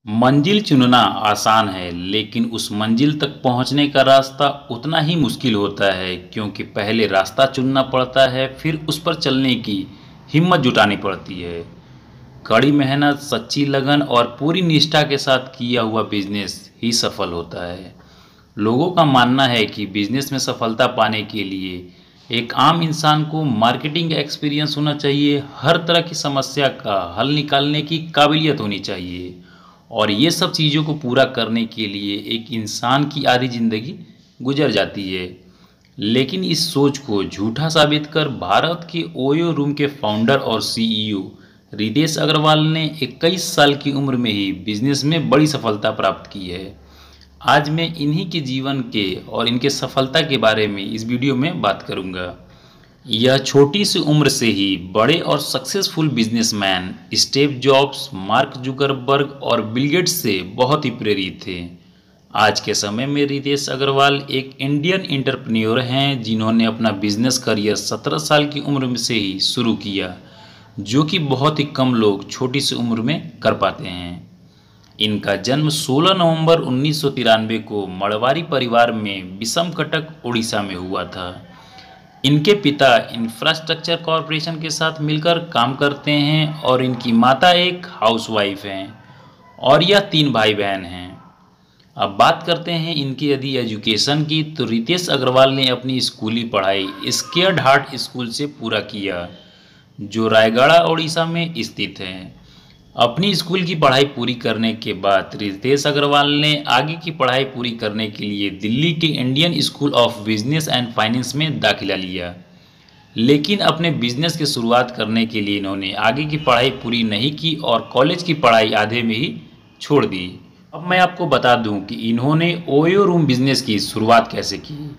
मंजिल चुनना आसान है, लेकिन उस मंजिल तक पहुंचने का रास्ता उतना ही मुश्किल होता है क्योंकि पहले रास्ता चुनना पड़ता है, फिर उस पर चलने की हिम्मत जुटानी पड़ती है। कड़ी मेहनत, सच्ची लगन और पूरी निष्ठा के साथ किया हुआ बिजनेस ही सफल होता है। लोगों का मानना है कि बिजनेस में सफलता पाने के लिए एक आम इंसान को मार्केटिंग एक्सपीरियंस होना चाहिए, हर तरह की समस्या का हल निकालने की काबिलियत होनी चाहिए और ये सब चीज़ों को पूरा करने के लिए एक इंसान की आधी ज़िंदगी गुजर जाती है। लेकिन इस सोच को झूठा साबित कर भारत के ओयो रूम के फाउंडर और सीईओ रितेश अग्रवाल ने 21 साल की उम्र में ही बिजनेस में बड़ी सफलता प्राप्त की है। आज मैं इन्हीं के जीवन के और इनके सफलता के बारे में इस वीडियो में बात करूंगा। यह छोटी सी उम्र से ही बड़े और successful businessman Steve jobs, mark Zuckerberg और बिल गेट्स से बहुत ही प्रेरित थे। आज के समय में रितेश अग्रवाल एक इंडियन एंटरप्रेन्योर हैं जिन्होंने अपना बिजनेस करियर 17 साल की उम्र में से ही शुरू किया, जो कि बहुत ही कम लोग छोटी सी उम्र में कर पाते हैं। इनका जन्म 16 नवंबर 1993 को मड़वारी परिवार में विषमकटक, उड़ीसा में हुआ था। इनके पिता इंफ्रास्ट्रक्चर कॉरपोरेशन के साथ मिलकर काम करते हैं और इनकी माता एक हाउसवाइफ हैं और यह 3 भाई बहन हैं। अब बात करते हैं इनकी यदि एजुकेशन की, तो रितेश अग्रवाल ने अपनी स्कूली पढ़ाई स्केयर्ड हार्ट स्कूल से पूरा किया, जो रायगढ़ उड़ीसा में स्थित है। अपनी स्कूल की पढ़ाई पूरी करने के बाद रितेश अग्रवाल ने आगे की पढ़ाई पूरी करने के लिए दिल्ली के Indian school of business and finance में दाखिला लिया, लेकिन अपने बिजनेस की शुरुआत करने के लिए इन्होंने आगे की पढ़ाई पूरी नहीं की और कॉलेज की पढ़ाई आधे में ही छोड़ दी। अब मैं आपको बता दूं कि इन्होंने ओयो रूम बिजनेस की शुरुआत कैसे की।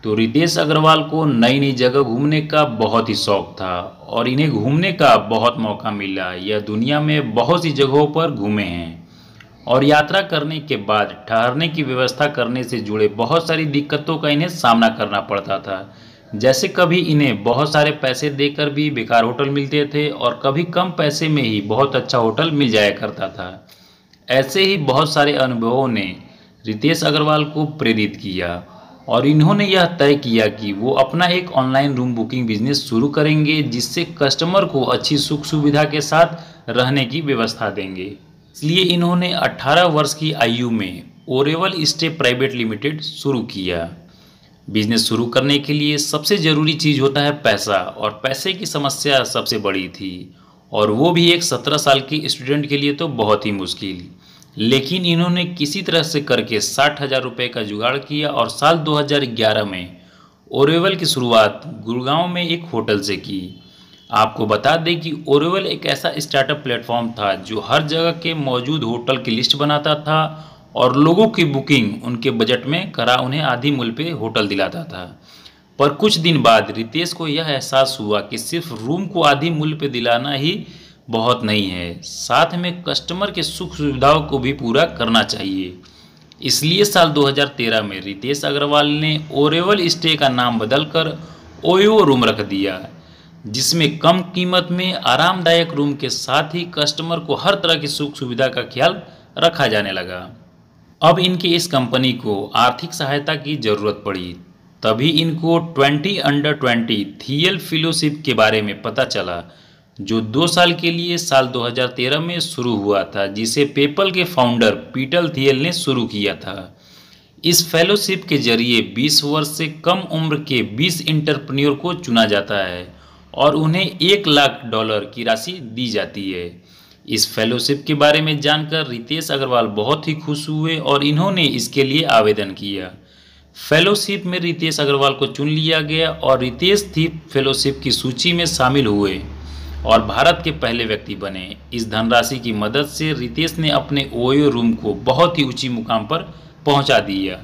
तो रितेश अग्रवाल को नई नई जगह घूमने का बहुत ही शौक था और इन्हें घूमने का बहुत मौका मिला। यह दुनिया में बहुत सी जगहों पर घूमे हैं और यात्रा करने के बाद ठहरने की व्यवस्था करने से जुड़े बहुत सारी दिक्कतों का इन्हें सामना करना पड़ता था। जैसे कभी इन्हें बहुत सारे पैसे देकर भी बेकार होटल मिलते थे और कभी कम पैसे में ही बहुत अच्छा होटल मिल जाया करता था। ऐसे ही बहुत सारे अनुभवों ने रितेश अग्रवाल को प्रेरित किया और इन्होंने यह तय किया कि वो अपना एक ऑनलाइन रूम बुकिंग बिजनेस शुरू करेंगे, जिससे कस्टमर को अच्छी सुख सुविधा के साथ रहने की व्यवस्था देंगे। इसलिए इन्होंने 18 वर्ष की आयु में ओरेवल स्टे प्राइवेट लिमिटेड शुरू किया। बिजनेस शुरू करने के लिए सबसे ज़रूरी चीज़ होता है पैसा, और पैसे की समस्या सबसे बड़ी थी और वो भी एक 17 साल के स्टूडेंट के लिए तो बहुत ही मुश्किल। लेकिन इन्होंने किसी तरह से करके 60,000 रुपये का जुगाड़ किया और साल 2011 में ओरेवल की शुरुआत गुड़गांव में एक होटल से की। आपको बता दें कि ओरेवल एक ऐसा स्टार्टअप प्लेटफॉर्म था जो हर जगह के मौजूद होटल की लिस्ट बनाता था और लोगों की बुकिंग उनके बजट में करा उन्हें आधी मूल्य पे होटल दिलाता था। पर कुछ दिन बाद रितेश को यह एहसास हुआ कि सिर्फ रूम को आधी मूल्य पे दिलाना ही बहुत नहीं है, साथ में कस्टमर के सुख सुविधाओं को भी पूरा करना चाहिए। इसलिए साल 2013 में रितेश अग्रवाल ने ओरेवल स्टे का नाम बदलकर ओयो रूम रख दिया, जिसमें कम कीमत में आरामदायक रूम के साथ ही कस्टमर को हर तरह की सुख सुविधा का ख्याल रखा जाने लगा। अब इनके इस कंपनी को आर्थिक सहायता की ज़रूरत पड़ी, तभी इनको 20 अंडर 20 थियल फेलोशिप के बारे में पता चला, जो 2 साल के लिए साल 2013 में शुरू हुआ था, जिसे पेपल के फाउंडर पीटर थियल ने शुरू किया था। इस फेलोशिप के जरिए 20 वर्ष से कम उम्र के 20 एंटरप्रेन्योर को चुना जाता है और उन्हें $1 लाख की राशि दी जाती है। इस फेलोशिप के बारे में जानकर रितेश अग्रवाल बहुत ही खुश हुए और इन्होंने इसके लिए आवेदन किया। फेलोशिप में रितेश अग्रवाल को चुन लिया गया और रितेश थी फेलोशिप की सूची में शामिल हुए और भारत के पहले व्यक्ति बने। इस धनराशि की मदद से रितेश ने अपने ओयो रूम को बहुत ही ऊंची मुकाम पर पहुंचा दिया।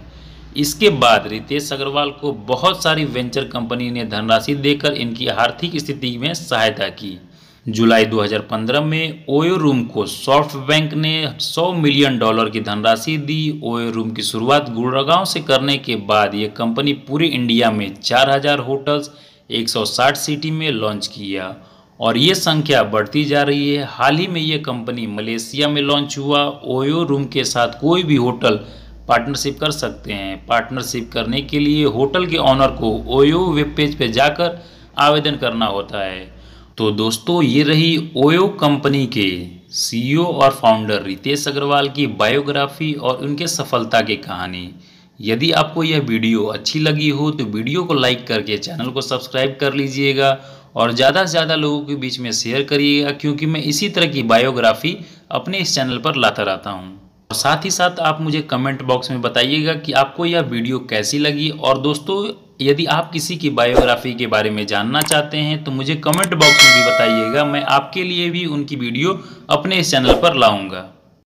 इसके बाद रितेश अग्रवाल को बहुत सारी वेंचर कंपनी ने धनराशि देकर इनकी आर्थिक स्थिति में सहायता की। जुलाई 2015 में ओयो रूम को सॉफ्टबैंक ने $100 मिलियन की धनराशि दी। ओयो रूम की शुरुआत गुड़गांव से करने के बाद ये कंपनी पूरे इंडिया में 4000 होटल्स 160 सिटी में लॉन्च किया और ये संख्या बढ़ती जा रही है। हाल ही में ये कंपनी मलेशिया में लॉन्च हुआ। ओयो रूम के साथ कोई भी होटल पार्टनरशिप कर सकते हैं। पार्टनरशिप करने के लिए होटल के ऑनर को ओयो वेब पेज पे जाकर आवेदन करना होता है। तो दोस्तों, ये रही ओयो कंपनी के सीईओ और फाउंडर रितेश अग्रवाल की बायोग्राफी और उनके सफलता की कहानी। यदि आपको यह वीडियो अच्छी लगी हो तो वीडियो को लाइक करके चैनल को सब्सक्राइब कर लीजिएगा और ज़्यादा से ज़्यादा लोगों के बीच में शेयर करिएगा, क्योंकि मैं इसी तरह की बायोग्राफी अपने इस चैनल पर लाता रहता हूँ। और साथ ही साथ आप मुझे कमेंट बॉक्स में बताइएगा कि आपको यह वीडियो कैसी लगी। और दोस्तों, यदि आप किसी की बायोग्राफी के बारे में जानना चाहते हैं तो मुझे कमेंट बॉक्स में भी बताइएगा, मैं आपके लिए भी उनकी वीडियो अपने इस चैनल पर लाऊंगा।